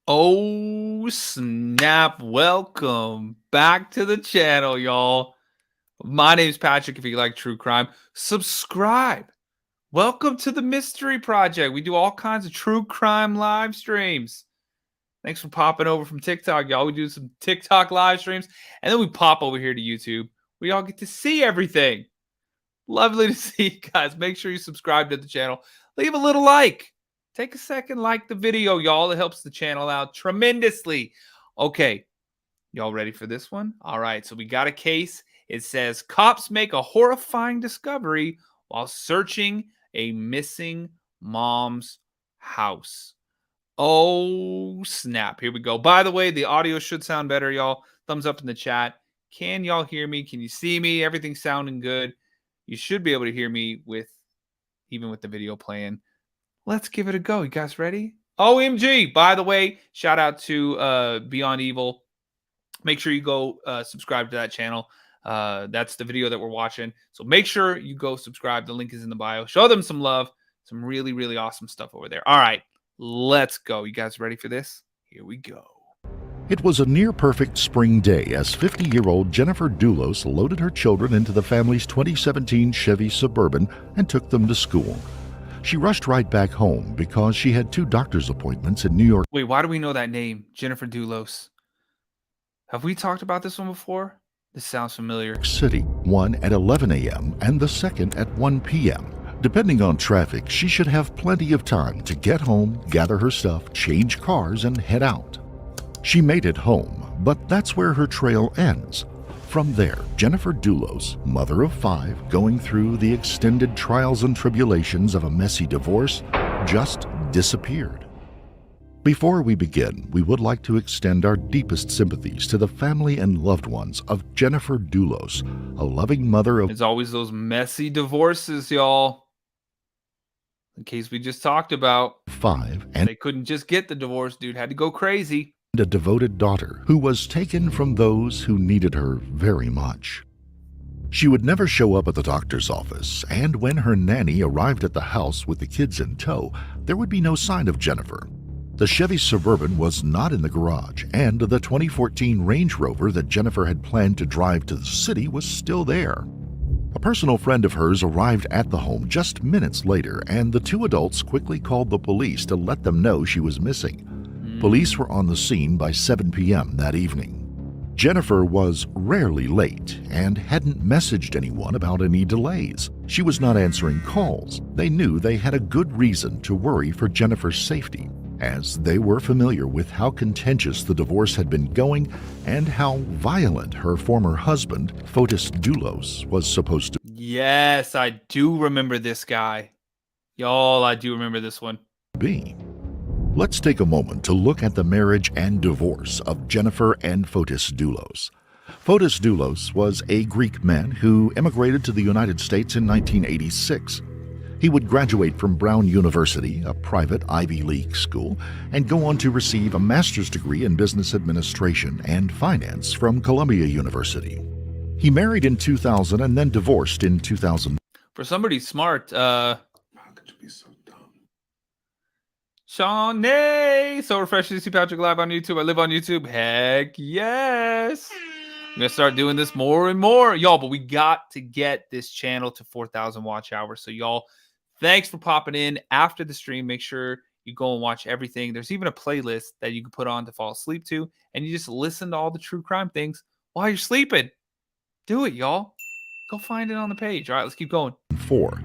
Oh, snap. Welcome back to the channel, y'all. My name's Patrick. If you like true crime, subscribe. Welcome to the Mystery Project. We do all kinds of true crime live streams. Thanks for popping over from TikTok, y'all. We do some TikTok live streams, and then we pop over here to YouTube. We all get to see everything. Lovely to see you guys. Make sure you subscribe to the channel. Leave a little like. Take a second, like the video, y'all. It helps the channel out tremendously. Okay, y'all ready for this one? All right, so we got a case. It says, cops make a horrifying discovery while searching a missing mom's house. Oh, snap. Here we go. By the way, the audio should sound better, y'all. Thumbs up in the chat. Can y'all hear me? Can you see me? Everything's sounding good. You should be able to hear me even with the video playing. Let's give it a go. You guys ready? OMG. By the way, shout out to Beyond Evil. Make sure you go subscribe to that channel. That's the video that we're watching. So make sure you go subscribe. The link is in the bio. Show them some love. Some really, really awesome stuff over there. All right, let's go. You guys ready for this? Here we go. It was a near-perfect spring day as 50-year-old Jennifer Dulos loaded her children into the family's 2017 Chevy Suburban and took them to school. She rushed right back home because she had 2 doctor's appointments in New York. Wait, why do we know that name? Jennifer Dulos. Have we talked about this one before? This sounds familiar. City, one at 11 a.m. and the second at 1 p.m. Depending on traffic, she should have plenty of time to get home, gather her stuff, change cars, and head out. She made it home, but that's where her trail ends. From there, Jennifer Dulos, mother of 5, going through the extended trials and tribulations of a messy divorce, just disappeared. Before we begin, we would like to extend our deepest sympathies to the family and loved ones of Jennifer Dulos, a loving mother of... There's always those messy divorces, y'all. In case we just talked about. 5, and they couldn't just get the divorce, dude. Had to go crazy. A devoted daughter who was taken from those who needed her very much. She would never show up at the doctor's office, and when her nanny arrived at the house with the kids in tow, there would be no sign of Jennifer. The Chevy Suburban was not in the garage, and the 2014 Range Rover that Jennifer had planned to drive to the city was still there. A personal friend of hers arrived at the home just minutes later, and the 2 adults quickly called the police to let them know she was missing. Police were on the scene by 7 p.m. that evening. Jennifer was rarely late and hadn't messaged anyone about any delays. She was not answering calls. They knew they had a good reason to worry for Jennifer's safety, as they were familiar with how contentious the divorce had been going and how violent her former husband, Fotis Dulos, was supposed to Yes, I do remember this guy. Y'all, I do remember this one. be. Let's take a moment to look at the marriage and divorce of Jennifer and Fotis Dulos. Fotis Dulos was a Greek man who immigrated to the United States in 1986. He would graduate from Brown University, a private Ivy League school, and go on to receive a master's degree in business administration and finance from Columbia University. He married in 2000 and then divorced in 2000. For somebody smart, How could you be so dumb? Shawnee. So refreshing to see Patrick live on YouTube. I live on YouTube. Heck yes. I'm going to start doing this more and more. Y'all, but we got to get this channel to 4,000 watch hours. So y'all, thanks for popping in after the stream. Make sure you go and watch everything. There's even a playlist that you can put on to fall asleep to. And you just listen to all the true crime things while you're sleeping. Do it, y'all. Go find it on the page. All right, let's keep going. 4.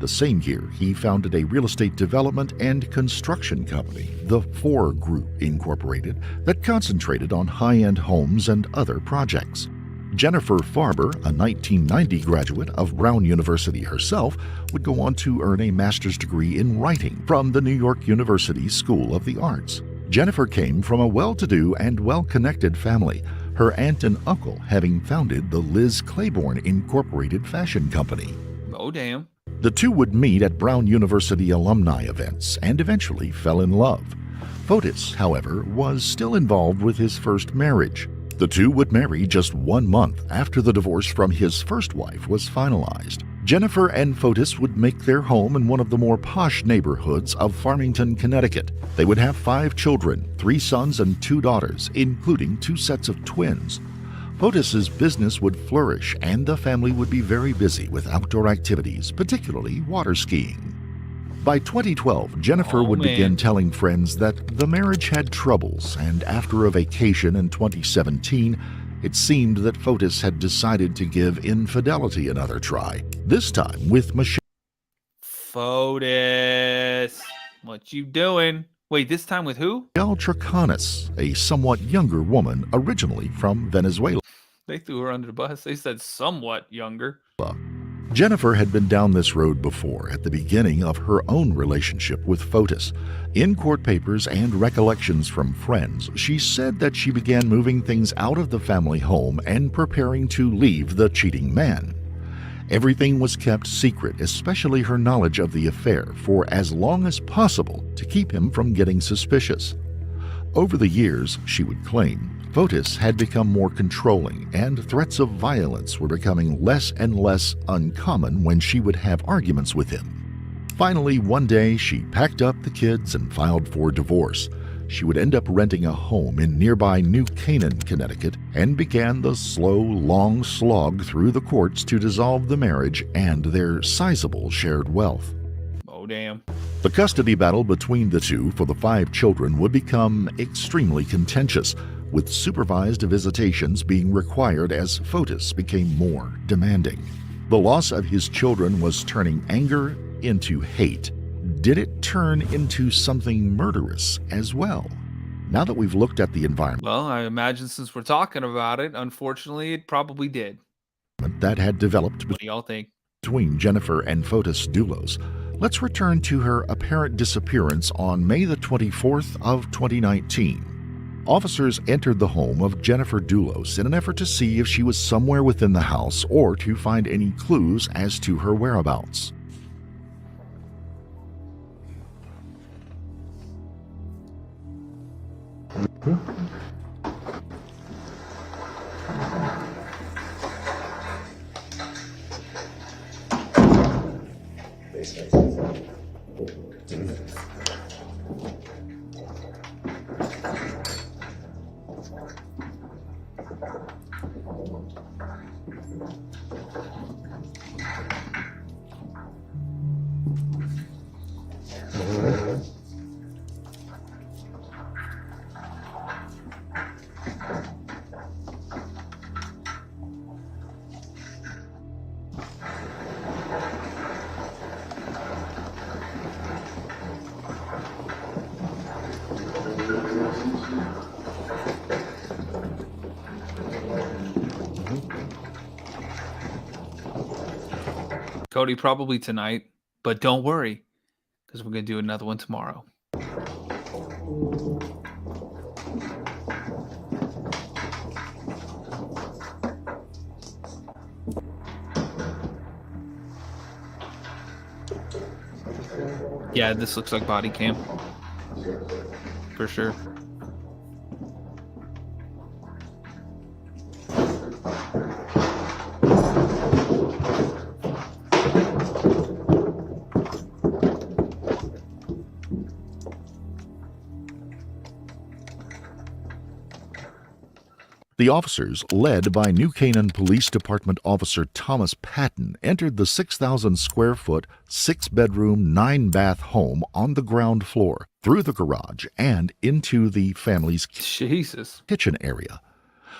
The same year, he founded a real estate development and construction company, the 4 Group Incorporated, that concentrated on high-end homes and other projects. Jennifer Farber, a 1990 graduate of Brown University herself, would go on to earn a master's degree in writing from the New York University School of the Arts. Jennifer came from a well-to-do and well-connected family, her aunt and uncle having founded the Liz Claiborne Incorporated Fashion Company. Oh, damn. The 2 would meet at Brown University alumni events and eventually fell in love. Fotis, however, was still involved with his first marriage. The 2 would marry just 1 month after the divorce from his first wife was finalized. Jennifer and Fotis would make their home in one of the more posh neighborhoods of Farmington, Connecticut. They would have 5 children, 3 sons and 2 daughters, including 2 sets of twins. Fotis's business would flourish, and the family would be very busy with outdoor activities, particularly water skiing. By 2012, Jennifer would begin telling friends that the marriage had troubles, and after a vacation in 2017, it seemed that Fotis had decided to give infidelity another try, this time with Michelle. Fotis, what you doing? Wait, this time with who? Troconis, a somewhat younger woman originally from Venezuela. They threw her under the bus. They said somewhat younger. Jennifer had been down this road before at the beginning of her own relationship with Fotis. In court papers and recollections from friends, she said that she began moving things out of the family home and preparing to leave the cheating man. Everything was kept secret, especially her knowledge of the affair, for as long as possible to keep him from getting suspicious. Over the years, she would claim, Fotis had become more controlling, and threats of violence were becoming less and less uncommon when she would have arguments with him. Finally, one day, she packed up the kids and filed for divorce. She would end up renting a home in nearby New Canaan, Connecticut, and began the slow, long slog through the courts to dissolve the marriage and their sizable shared wealth. Oh, damn. The custody battle between the two for the 5 children would become extremely contentious, with supervised visitations being required as Fotis became more demanding. The loss of his children was turning anger into hate. Did it turn into something murderous as well? Now that we've looked at the environment Well, I imagine since we're talking about it, unfortunately, it probably did. that had developed What do y'all think? between Jennifer and Fotis Dulos, let's return to her apparent disappearance on May the 24th of 2019. Officers entered the home of Jennifer Dulos in an effort to see if she was somewhere within the house or to find any clues as to her whereabouts. Cody, probably tonight, but don't worry, because we're going to do another one tomorrow. Yeah, this looks like body cam. For sure. The officers, led by New Canaan Police Department Officer Thomas Patton, entered the 6,000-square-foot, 6-bedroom, 9-bath home on the ground floor, through the garage, and into the family's kitchen area.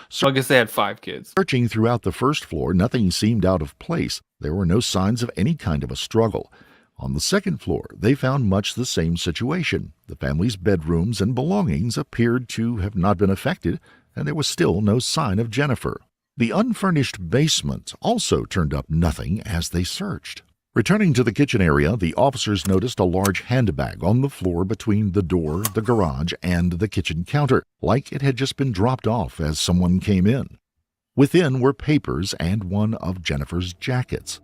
So I guess they had 5 kids. Searching throughout the first floor, nothing seemed out of place. There were no signs of any kind of a struggle. On the second floor, they found much the same situation. The family's bedrooms and belongings appeared to have not been affected, and there was still no sign of Jennifer. The unfurnished basement also turned up nothing as they searched. Returning to the kitchen area, the officers noticed a large handbag on the floor between the door, the garage, and the kitchen counter, like it had just been dropped off as someone came in. Within were papers and one of Jennifer's jackets.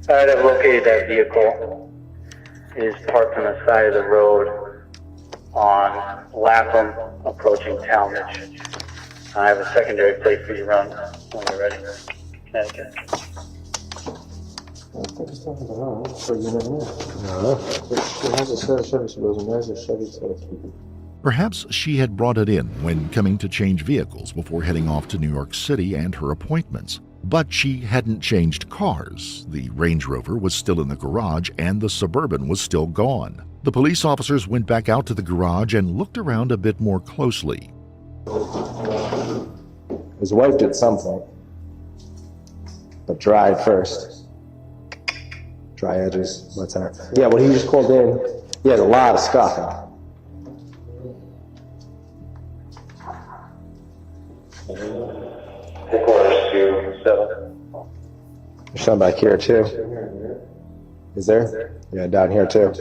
Alright, I've located that vehicle. It is parked on the side of the road. on Lapham approaching Talmadge. I have a secondary plate for you run when you're ready. Connecticut. I think it's talking about her, so you never know. No. She has a set of Chevy Suburban, there's a Chevy Suburban. Perhaps she had brought it in when coming to change vehicles before heading off to New York City and her appointments. But she hadn't changed cars. The Range Rover was still in the garage and the Suburban was still gone. The police officers went back out to the garage and looked around a bit more closely. It was wiped at some point, but dried first. Dry edges, what's that? Yeah, when he just called in, he had a lot of scuffing. Headquarters to 7. There's some back here too. Is there? Yeah, down here too.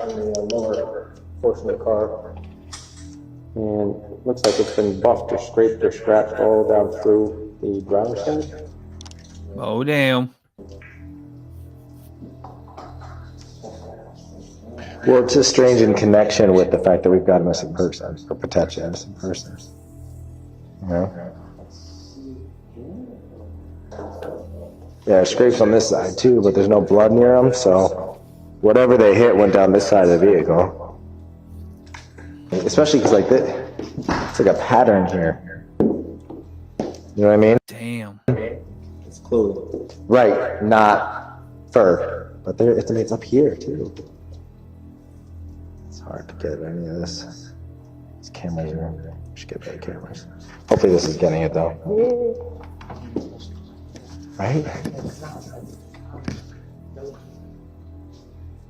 On the lower portion of the car. And it looks like it's been buffed or scraped or scratched all down through the driver's side. Oh, damn. Well, it's just strange in connection with the fact that we've got a missing person, or potentially a missing person. You know? Yeah, scrapes on this side too, but there's no blood near them, so whatever they hit went down this side of the vehicle. Especially because like this, it's like a pattern here. You know what I mean? Damn. It's clearly right, not fur, but there it's up here too. It's hard to get any of this. These cameras are. We should get better cameras. Hopefully this is getting it though. Right?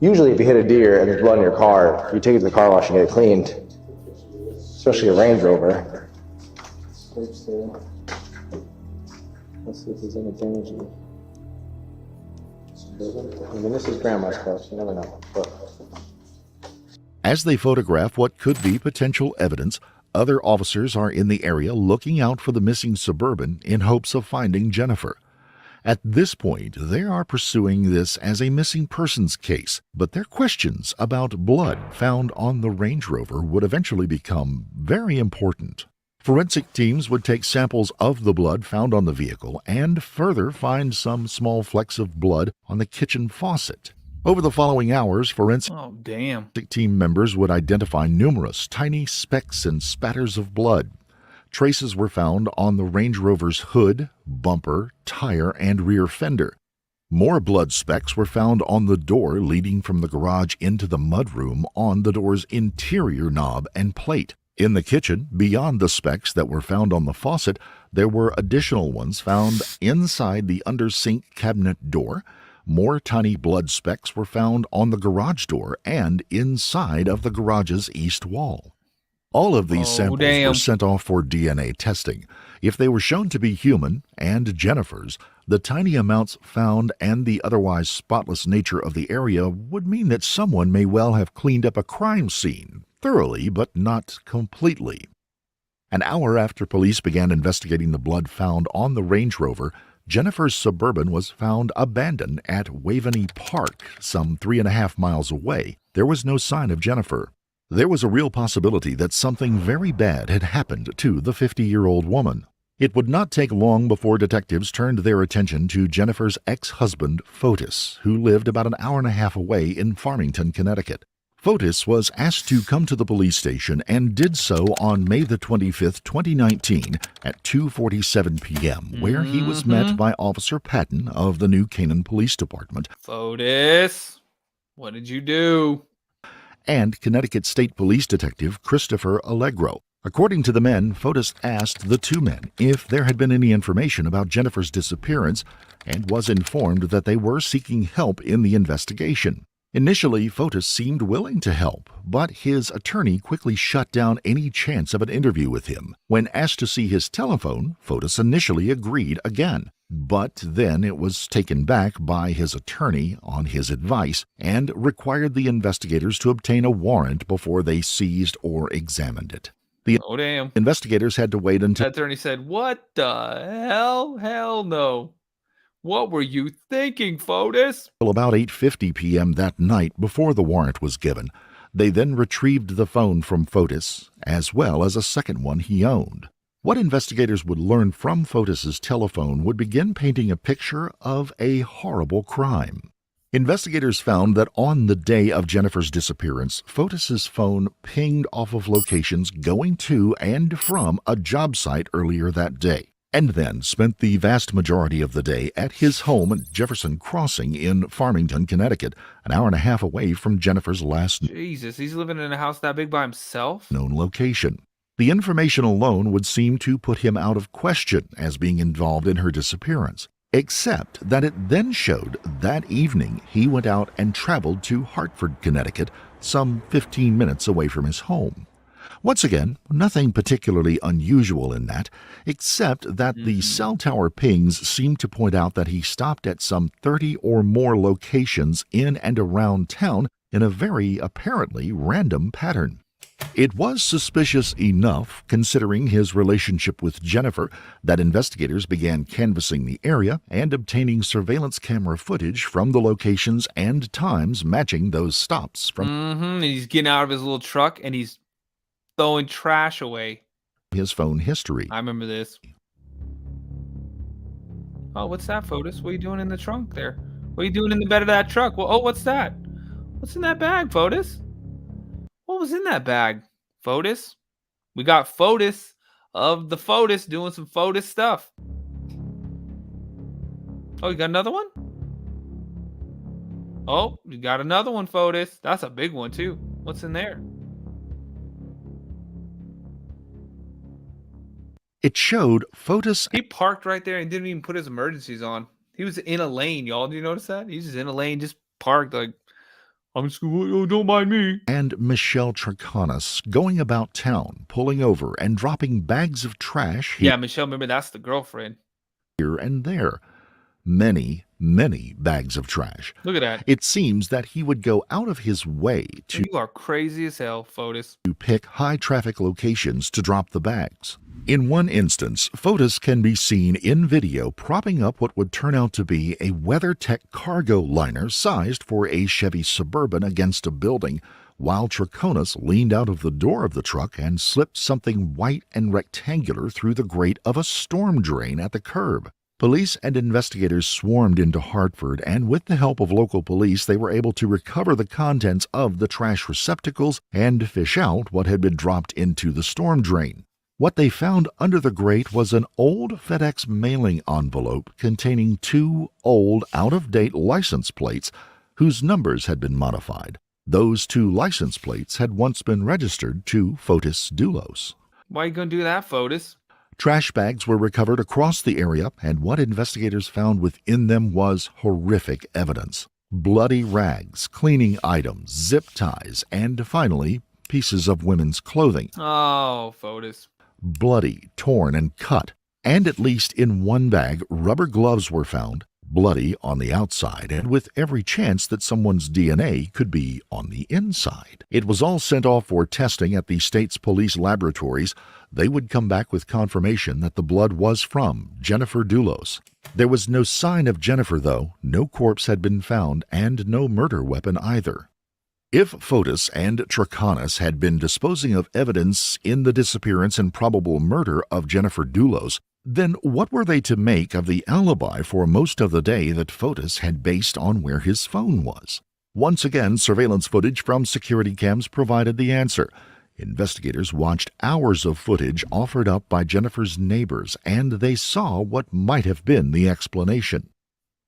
Usually if you hit a deer and there's blood in your car, you take it to the car wash and get it cleaned. Especially a Range Rover. Let's see if there's any damage in it. I mean, this is grandma's car, so you never know. But As they photograph what could be potential evidence, other officers are in the area looking out for the missing Suburban in hopes of finding Jennifer. At this point, they are pursuing this as a missing persons case, but their questions about blood found on the Range Rover would eventually become very important. Forensic teams would take samples of the blood found on the vehicle and further find some small flecks of blood on the kitchen faucet. Over the following hours, forensic Oh, damn. team members would identify numerous tiny specks and spatters of blood. Traces were found on the Range Rover's hood, bumper, tire, and rear fender. More blood specks were found on the door leading from the garage into the mudroom on the door's interior knob and plate. In the kitchen, beyond the specks that were found on the faucet, there were additional ones found inside the under-sink cabinet door. More tiny blood specks were found on the garage door and inside of the garage's east wall. All of these samples were sent off for DNA testing. If they were shown to be human and Jennifer's, the tiny amounts found and the otherwise spotless nature of the area would mean that someone may well have cleaned up a crime scene, thoroughly but not completely. An hour after police began investigating the blood found on the Range Rover, Jennifer's Suburban was found abandoned at Waveney Park, some 3.5 miles away. There was no sign of Jennifer. There was a real possibility that something very bad had happened to the 50-year-old woman. It would not take long before detectives turned their attention to Jennifer's ex-husband, Fotis, who lived about an hour and a half away in Farmington, Connecticut. Fotis was asked to come to the police station and did so on May the 25th, 2019 at 2:47 p.m., where he was met by Officer Patton of the New Canaan Police Department. Fotis, what did you do? And Connecticut State Police Detective Christopher Allegro. According to the men, Fotis asked the two men if there had been any information about Jennifer's disappearance and was informed that they were seeking help in the investigation. Initially, Fotis seemed willing to help, but his attorney quickly shut down any chance of an interview with him. When asked to see his telephone, Fotis initially agreed again, but then it was taken back by his attorney on his advice and required the investigators to obtain a warrant before they seized or examined it. The investigators had to wait until the attorney said, "What the hell? Hell no. What were you thinking, Fotis? Till about 8:50 p.m. that night before the warrant was given. They then retrieved the phone from Fotis, as well as a second one he owned. What investigators would learn from Fotis's telephone would begin painting a picture of a horrible crime. Investigators found that on the day of Jennifer's disappearance, Fotis's phone pinged off of locations going to and from a job site earlier that day, and then spent the vast majority of the day at his home at Jefferson Crossing in Farmington, Connecticut, an hour and a half away from Jennifer's last Jesus, he's living in a house that big by himself? known location. The information alone would seem to put him out of question as being involved in her disappearance, except that it then showed that evening he went out and traveled to Hartford, Connecticut, some 15 minutes away from his home. Once again, nothing particularly unusual in that, except that the cell tower pings seem to point out that he stopped at some 30 or more locations in and around town in a very apparently random pattern. It was suspicious enough, considering his relationship with Jennifer, that investigators began canvassing the area and obtaining surveillance camera footage from the locations and times matching those stops from He's getting out of his little truck and he's throwing trash away. his phone history. I remember this. Oh, what's that, Fotis? What are you doing in the trunk there? What are you doing in the bed of that truck? Well, oh, what's that? What's in that bag, Fotis? What was in that bag, Fotis? We got Fotis of the Fotis doing some Fotis stuff. Oh, you got another one? Oh, you got another one, Fotis. That's a big one, too. What's in there? It showed Fotis He parked right there and didn't even put his emergencies on. He was in a lane, y'all. Do you notice that? He's just in a lane, just parked like, I'm just going, oh, don't mind me. and Michelle Troconis going about town, pulling over and dropping bags of trash Yeah, Michelle, remember that's the girlfriend. here and there. Many, many bags of trash. Look at that. It seems that he would go out of his way to You are crazy as hell, Fotis. pick high-traffic locations to drop the bags. In one instance, Fotis can be seen in video propping up what would turn out to be a WeatherTech cargo liner sized for a Chevy Suburban against a building, while Troconis leaned out of the door of the truck and slipped something white and rectangular through the grate of a storm drain at the curb. Police and investigators swarmed into Hartford, and with the help of local police, they were able to recover the contents of the trash receptacles and fish out what had been dropped into the storm drain. What they found under the grate was an old FedEx mailing envelope containing 2 old, out-of-date license plates whose numbers had been modified. Those 2 license plates had once been registered to Fotis Dulos. Why are you going to do that, Fotis? Trash bags were recovered across the area, and what investigators found within them was horrific evidence. Bloody rags, cleaning items, zip ties, and finally, pieces of women's clothing. Oh, Fotis. Bloody, torn, and cut. And at least in one bag, rubber gloves were found, bloody on the outside, and with every chance that someone's DNA could be on the inside. It was all sent off for testing at the state's police laboratories. They would come back with confirmation that the blood was from Jennifer Dulos. There was no sign of Jennifer, though. No corpse had been found, and no murder weapon either. If Fotis and Troconis had been disposing of evidence in the disappearance and probable murder of Jennifer Dulos, then what were they to make of the alibi for most of the day that Fotis had based on where his phone was? Once again, surveillance footage from security cams provided the answer. Investigators watched hours of footage offered up by Jennifer's neighbors, and they saw what might have been the explanation.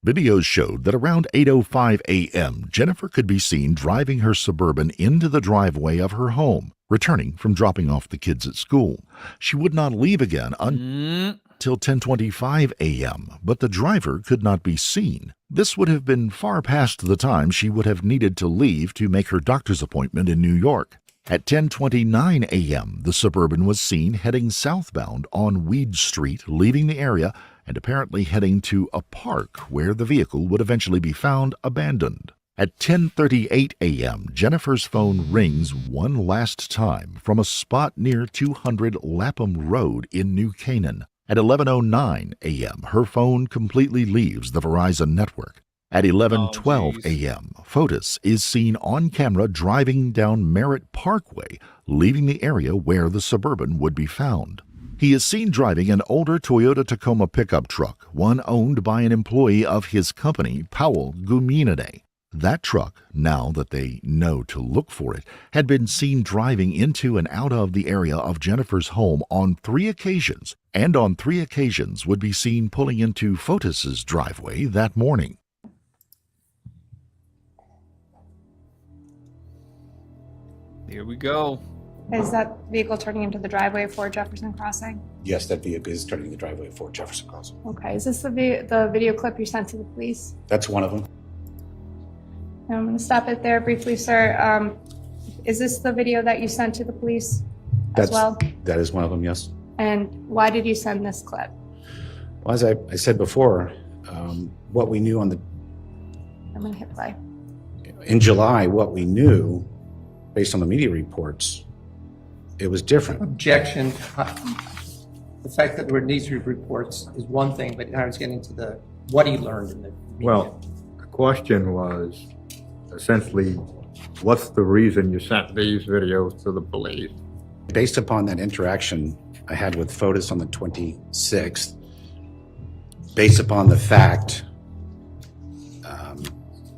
Videos showed that around 8:05 a.m., Jennifer could be seen driving her Suburban into the driveway of her home, returning from dropping off the kids at school. She would not leave again until 10:25 a.m., but the driver could not be seen. This would have been far past the time she would have needed to leave to make her doctor's appointment in New York. At 10:29 a.m., the Suburban was seen heading southbound on Weed Street, leaving the area and apparently heading to a park where the vehicle would eventually be found abandoned. At 10:38 a.m., Jennifer's phone rings one last time from a spot near 200 Lapham Road in New Canaan. At 11:09 a.m., her phone completely leaves the Verizon network. At 11:12 a.m., Fotis is seen on camera driving down Merritt Parkway, leaving the area where the Suburban would be found. He is seen driving an older Toyota Tacoma pickup truck, one owned by an employee of his company, Powell Guminade. That truck, now that they know to look for it, had been seen driving into and out of the area of Jennifer's home on 3 occasions, and on 3 occasions would be seen pulling into Fotis's driveway that morning. Here we go. Is that vehicle turning into the driveway for Jefferson Crossing? Yes, that vehicle is turning the driveway for Jefferson Crossing. Okay, is this the video clip you sent to the police? That's one of them. I'm going to stop it there briefly, sir. Is this the video that you sent to the police as well? That is one of them, yes. And why did you send this clip? Well, as I said before, what we knew I'm going to hit play. in July, what we knew based on the media reports, it was different. Objection. The fact that there were these reports is one thing, but I was getting to what he learned in the media. Well, the question was essentially, what's the reason you sent these videos to the police? Based upon that interaction I had with Fotis on the 26th, based upon the fact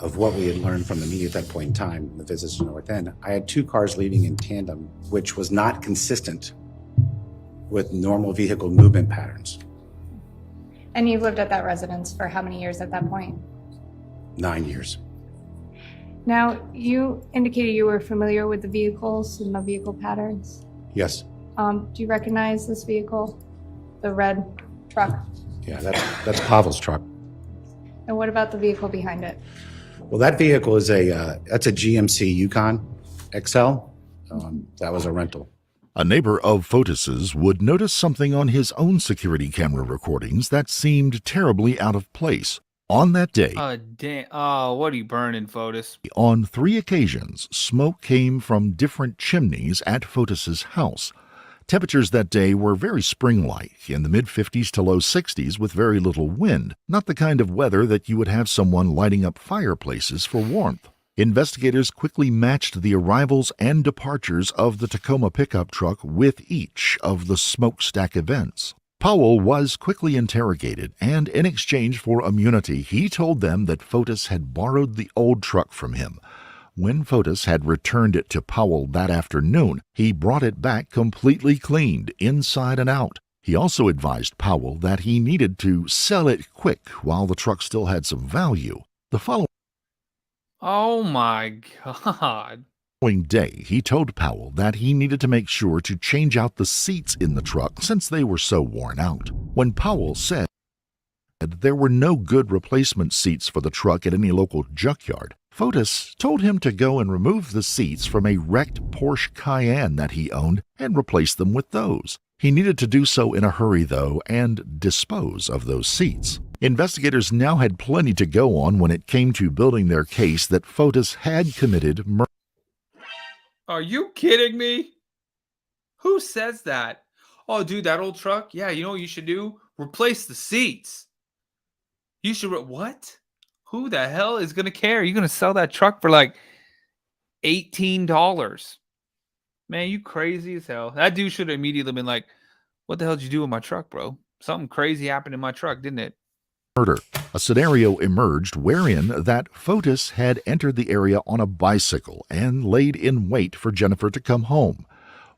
of what we had learned from the media at that point in time, the visits to North End, I had 2 cars leaving in tandem, which was not consistent with normal vehicle movement patterns. And you lived at that residence for how many years at that point? 9 years. Now, you indicated you were familiar with the vehicles and the vehicle patterns. Yes. Do you recognize this vehicle, the red truck? Yeah, that's Pavel's truck. And what about the vehicle behind it? Well, that vehicle is that's a GMC Yukon XL. That was a rental. A neighbor of Fotis's would notice something on his own security camera recordings that seemed terribly out of place. On that day, Damn. Oh, what are you burning, Fotis? on 3 occasions, smoke came from different chimneys at Fotis's house. Temperatures that day were very spring-like, in the mid-50s to low 60s with very little wind, not the kind of weather that you would have someone lighting up fireplaces for warmth. Investigators quickly matched the arrivals and departures of the Tacoma pickup truck with each of the smokestack events. Powell was quickly interrogated, and in exchange for immunity, he told them that Fotis had borrowed the old truck from him. When Fotis had returned it to Powell that afternoon, he brought it back completely cleaned, inside and out. He also advised Powell that he needed to sell it quick while the truck still had some value. The following Oh my God. day, he told Powell that he needed to make sure to change out the seats in the truck since they were so worn out. When Powell said there were no good replacement seats for the truck at any local junkyard, Fotis told him to go and remove the seats from a wrecked Porsche Cayenne that he owned and replace them with those. He needed to do so in a hurry, though, and dispose of those seats. Investigators now had plenty to go on when it came to building their case that Fotis had committed murder. Are you kidding me? Who says that? Oh, dude, that old truck? Yeah, you know what you should do? Replace the seats. You should. What? Who the hell is going to care? You're going to sell that truck for like $18. Man, you crazy as hell. That dude should have immediately been like, what the hell did you do with my truck, bro? Something crazy happened in my truck, didn't it? Murder. A scenario emerged wherein that Fotis had entered the area on a bicycle and laid in wait for Jennifer to come home.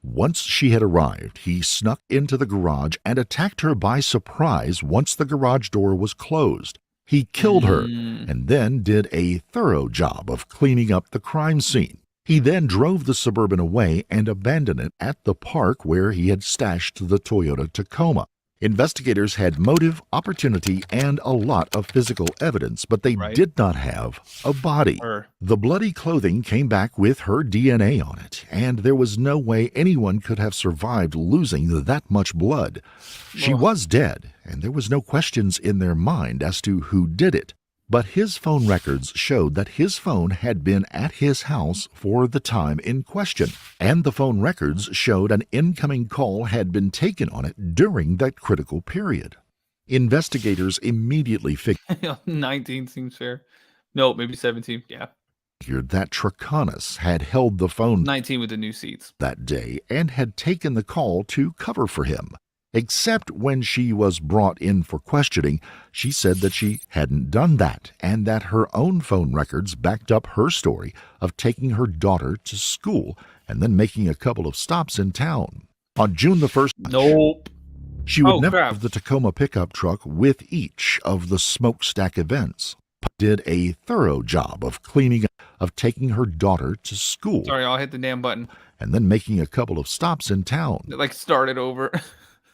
Once she had arrived, he snuck into the garage and attacked her by surprise once the garage door was closed. He killed her and then did a thorough job of cleaning up the crime scene. He then drove the Suburban away and abandoned it at the park where he had stashed the Toyota Tacoma. Investigators had motive, opportunity, and a lot of physical evidence, but they did not have a body. The bloody clothing came back with her DNA on it, and there was no way anyone could have survived losing that much blood. She was dead, and there was no questions in their mind as to who did it. But his phone records showed that his phone had been at his house for the time in question, and the phone records showed an incoming call had been taken on it during that critical period. Investigators immediately figured 19 seems fair. No, maybe 17. Yeah. that Troconis had held the phone 19 with the new seats that day and had taken the call to cover for him. Except when she was brought in for questioning, she said that she hadn't done that and that her own phone records backed up her story of taking her daughter to school and then making a couple of stops in town. On June the 1st, Nope. She would Oh, never crap. have the Tacoma pickup truck with each of the smokestack events. Did a thorough job of cleaning up, of taking her daughter to school, Sorry, I'll hit the damn button. and then making a couple of stops in town. It, like, started over.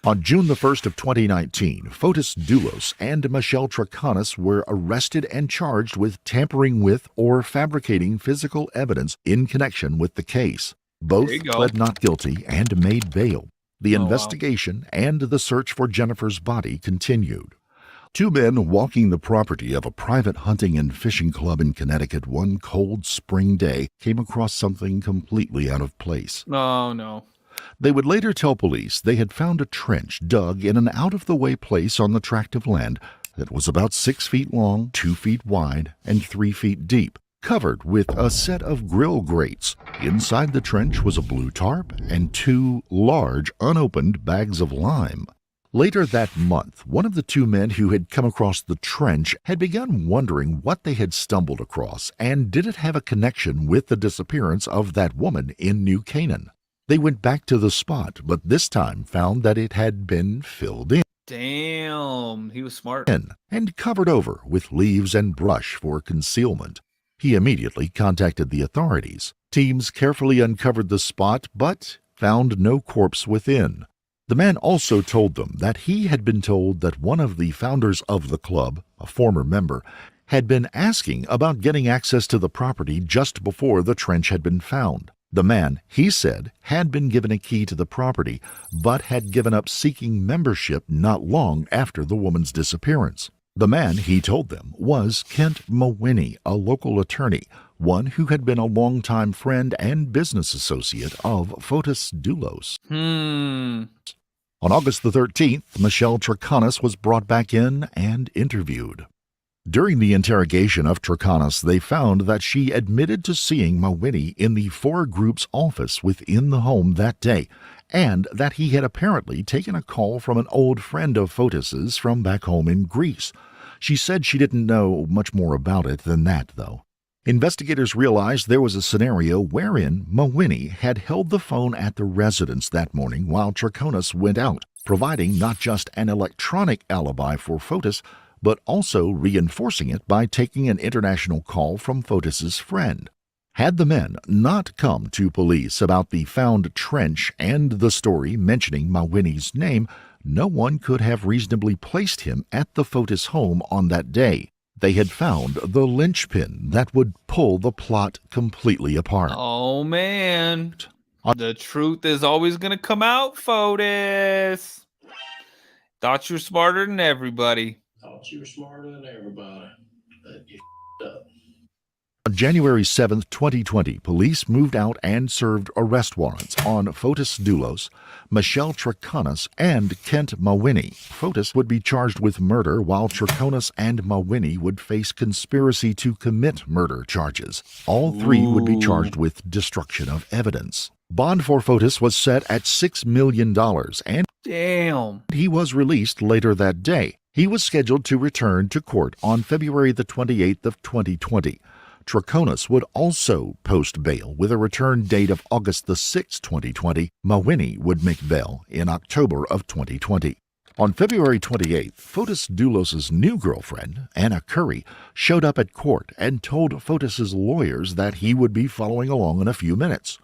On June the 1st of 2019, Fotis Dulos and Michelle Troconis were arrested and charged with tampering with or fabricating physical evidence in connection with the case. Both There you go. pled not guilty and made bail. The Oh, wow. investigation and the search for Jennifer's body continued. Two men walking the property of a private hunting and fishing club in Connecticut one cold spring day came across something completely out of place. Oh, no. They would later tell police they had found a trench dug in an out-of-the-way place on the tract of land that was about 6 feet long, 2 feet wide, and 3 feet deep, covered with a set of grill grates. Inside the trench was a blue tarp and 2 large, unopened bags of lime. Later that month, one of the two men who had come across the trench had begun wondering what they had stumbled across and did it have a connection with the disappearance of that woman in New Canaan. They went back to the spot, but this time found that it had been filled in Damn. He was smart. and covered over with leaves and brush for concealment. He immediately contacted the authorities. Teams carefully uncovered the spot, but found no corpse within. The man also told them that he had been told that one of the founders of the club, a former member, had been asking about getting access to the property just before the trench had been found. The man, he said, had been given a key to the property, but had given up seeking membership not long after the woman's disappearance. The man, he told them, was Kent Mawhinney, a local attorney, one who had been a longtime friend and business associate of Fotis Dulos. On August the 13th, Michelle Troconis was brought back in and interviewed. During the interrogation of Troconis, they found that she admitted to seeing Mawhinney in the 4 Group's office within the home that day, and that he had apparently taken a call from an old friend of Fotis's from back home in Greece. She said she didn't know much more about it than that, though. Investigators realized there was a scenario wherein Mawhinney had held the phone at the residence that morning while Troconis went out, providing not just an electronic alibi for Fotis, but also reinforcing it by taking an international call from Fotis's friend. Had the men not come to police about the found trench and the story mentioning Mawhinney's name, no one could have reasonably placed him at the Fotis home on that day. They had found the linchpin that would pull the plot completely apart. Oh, man. The truth is always going to come out, Fotis. Thought you were smarter than everybody. Thought you were smarter than everybody. But you up. On January 7, 2020, police moved out and served arrest warrants on Fotis Dulos, Michelle Troconis, and Kent Mawhinney. Fotis would be charged with murder, while Troconis and Mawhinney would face conspiracy to commit murder charges. All 3 would be charged with destruction of evidence. Bond for Fotis was set at $6 million, and Damn. he was released later that day. He was scheduled to return to court on February the 28th of 2020. Troconis would also post bail with a return date of August the 6th, 2020. Mawhinney would make bail in October of 2020. On February 28th, Fotis Dulos' new girlfriend, Anna Curry, showed up at court and told Fotis' lawyers that he would be following along in a few minutes.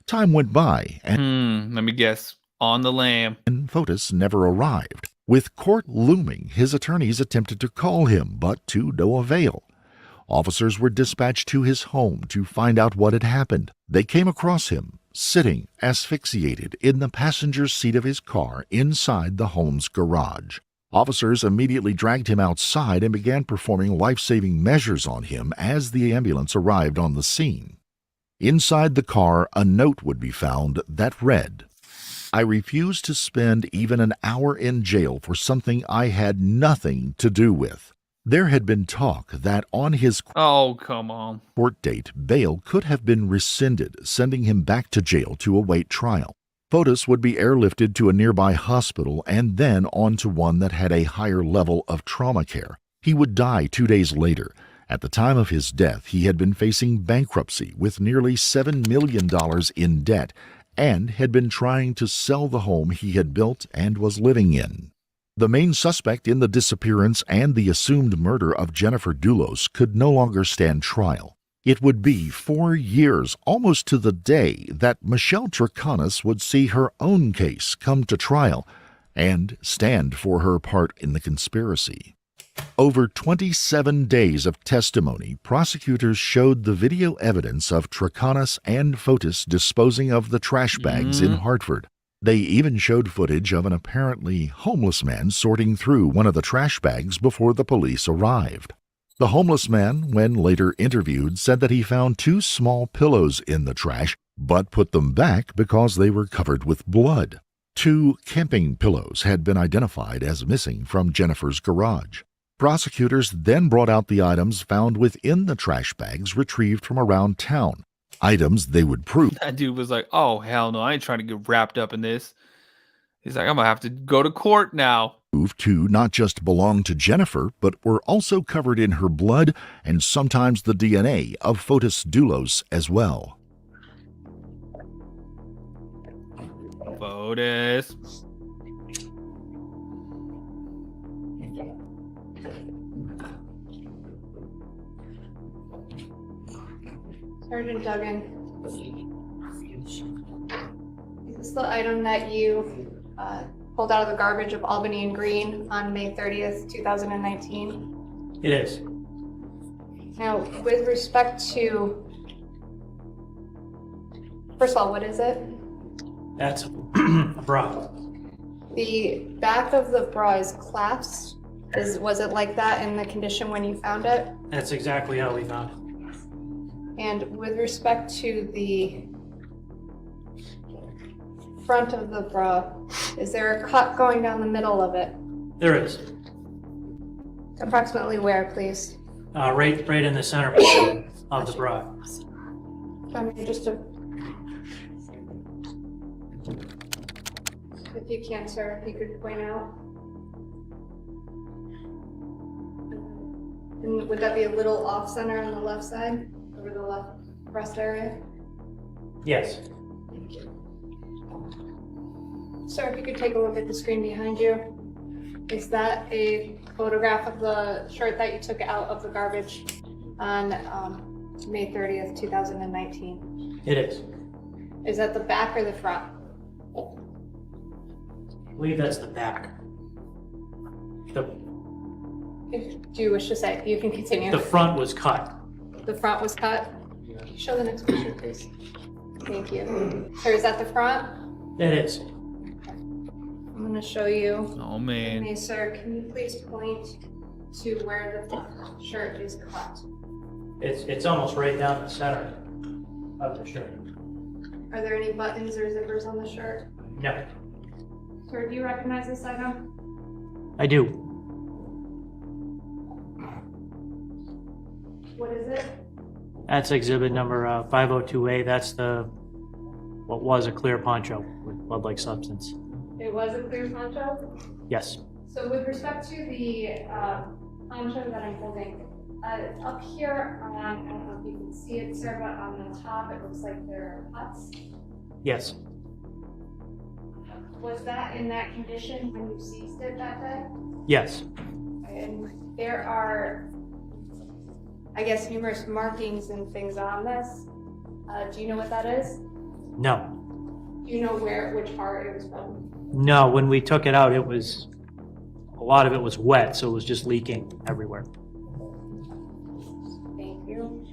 Time went by, and Let me guess. On the lam. Fotis never arrived. With court looming, his attorneys attempted to call him, but to no avail. Officers were dispatched to his home to find out what had happened. They came across him, sitting asphyxiated in the passenger seat of his car inside the home's garage. Officers immediately dragged him outside and began performing life-saving measures on him as the ambulance arrived on the scene. Inside the car, a note would be found that read, "I refuse to spend even an hour in jail for something I had nothing to do with." There had been talk that on his Oh, come on. court date, bail could have been rescinded, sending him back to jail to await trial. Fotis would be airlifted to a nearby hospital and then on to one that had a higher level of trauma care. He would die 2 days later. At the time of his death, he had been facing bankruptcy with nearly $7 million in debt and had been trying to sell the home he had built and was living in. The main suspect in the disappearance and the assumed murder of Jennifer Dulos could no longer stand trial. It would be 4 years, almost to the day, that Michelle Troconis would see her own case come to trial and stand for her part in the conspiracy. Over 27 days of testimony, prosecutors showed the video evidence of Troconis and Fotis disposing of the trash bags in Hartford. They even showed footage of an apparently homeless man sorting through one of the trash bags before the police arrived. The homeless man, when later interviewed, said that he found 2 small pillows in the trash, but put them back because they were covered with blood. 2 camping pillows had been identified as missing from Jennifer's garage. Prosecutors then brought out the items found within the trash bags retrieved from around town, items they would prove. That dude was like, oh, hell no, I ain't trying to get wrapped up in this. He's like, I'm going to have to go to court now. To not just belong to Jennifer, but were also covered in her blood and sometimes the DNA of Fotis Dulos as well. Fotis. Sergeant Duggan, is this the item that you pulled out of the garbage of Albany and Green on May 30th, 2019? It is. Now, with respect to, first of all, what is it? That's a bra. The back of the bra is collapsed. Was it like that in the condition when you found it? That's exactly how we found it. And with respect to the front of the bra, is there a cut going down the middle of it? There is. Approximately where, please? Right in the center of the bra. Just if you can, sir, if you could point out. And would that be a little off center on the left side, over the left breast area? Yes. Thank you. Sir, if you could take a look at the screen behind you. Is that a photograph of the shirt that you took out of the garbage on May 30th, 2019? It is. Is that the back or the front? I believe that's the back. Do you wish to say? You can continue. The front was cut. The front was cut? Can you show the next picture, please? Thank you. Sir, is that the front? It is. I'm going to show you. Oh, man. Hey, sir, can you please point to where the shirt is cut? It's almost right down the center of the shirt. Are there any buttons or zippers on the shirt? No. Sir, do you recognize this item? I do. What is it? That's exhibit number 502A. That's what was a clear poncho with blood-like substance. It was a clear poncho? Yes. So with respect to the poncho that I'm holding, up here, I don't know if you can see it, sir, but on the top, it looks like there are cuts. Yes. Was that in that condition when you seized it that day? Yes. And there are, I guess, numerous markings and things on this. Do you know what that is? No. Do you know which part it was from? No, when we took it out, a lot of it was wet, so it was just leaking everywhere. Thank you.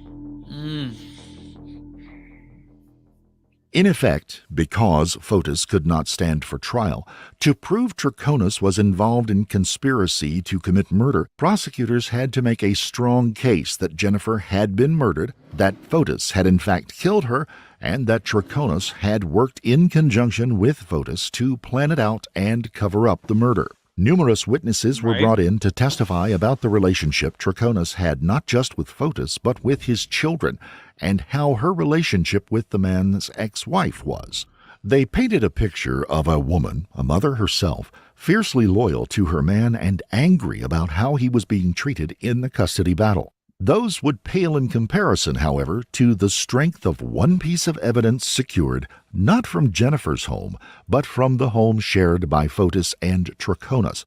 In effect, because Fotis could not stand for trial, to prove Troconis was involved in conspiracy to commit murder, prosecutors had to make a strong case that Jennifer had been murdered, that Fotis had in fact killed her, and that Troconis had worked in conjunction with Fotis to plan it out and cover up the murder. Numerous witnesses were brought in to testify about the relationship Troconis had not just with Fotis but with his children, and how her relationship with the man's ex-wife was. They painted a picture of a woman, a mother herself, fiercely loyal to her man and angry about how he was being treated in the custody battle. Those would pale in comparison, however, to the strength of one piece of evidence secured, not from Jennifer's home, but from the home shared by Fotis and Troconis.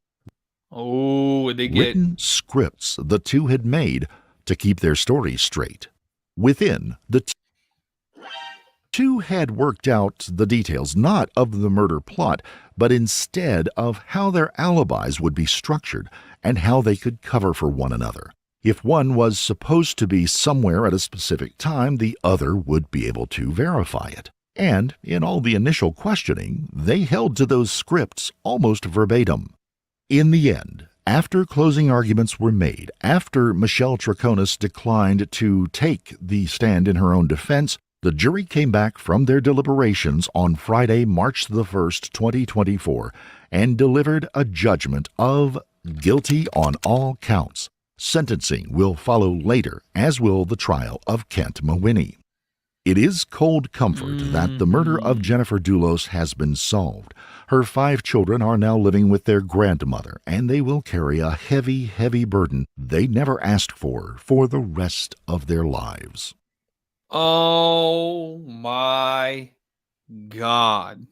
Oh, they get written scripts the two had made to keep their stories straight. Within, the two had worked out the details not of the murder plot, but instead of how their alibis would be structured and how they could cover for one another. If one was supposed to be somewhere at a specific time, the other would be able to verify it. And in all the initial questioning, they held to those scripts almost verbatim. In the end, after closing arguments were made, after Michelle Troconis declined to take the stand in her own defense, the jury came back from their deliberations on Friday, March the 1st, 2024, and delivered a judgment of guilty on all counts. Sentencing will follow later, as will the trial of Kent Mawhinney. It is cold comfort that the murder of Jennifer Dulos has been solved. Her 5 children are now living with their grandmother, and they will carry a heavy, heavy burden they never asked for the rest of their lives. Oh my God.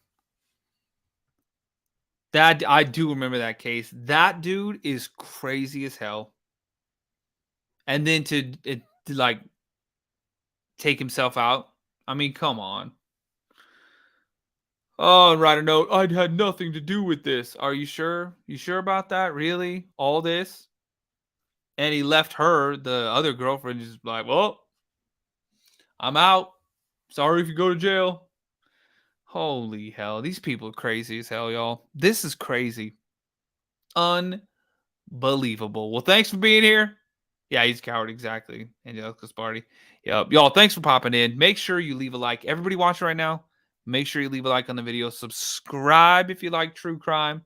That I do remember that case. That dude is crazy as hell. And then to like take himself out. I mean, come on. Oh, and write a note. I had nothing to do with this. Are you sure? You sure about that? Really? All this? And he left her, the other girlfriend, just like, well, I'm out. Sorry if you go to jail. Holy hell. These people are crazy as hell, y'all. This is crazy. Unbelievable. Well, thanks for being here. Yeah, he's a coward, exactly. Angelica's party. Yep. Y'all, thanks for popping in. Make sure you leave a like. Everybody watching right now, make sure you leave a like on the video. Subscribe if you like true crime,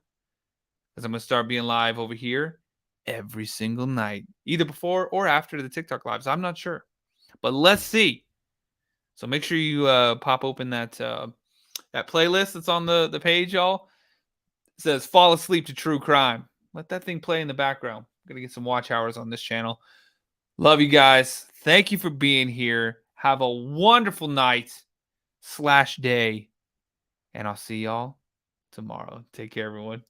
because I'm going to start being live over here every single night, either before or after the TikTok lives. I'm not sure, but let's see. So make sure you pop open that that playlist that's on the page, y'all. It says "Fall Asleep to True Crime." Let that thing play in the background. I'm gonna get some watch hours on this channel. Love you guys. Thank you for being here. Have a wonderful night/day, and I'll see y'all tomorrow. Take care, everyone.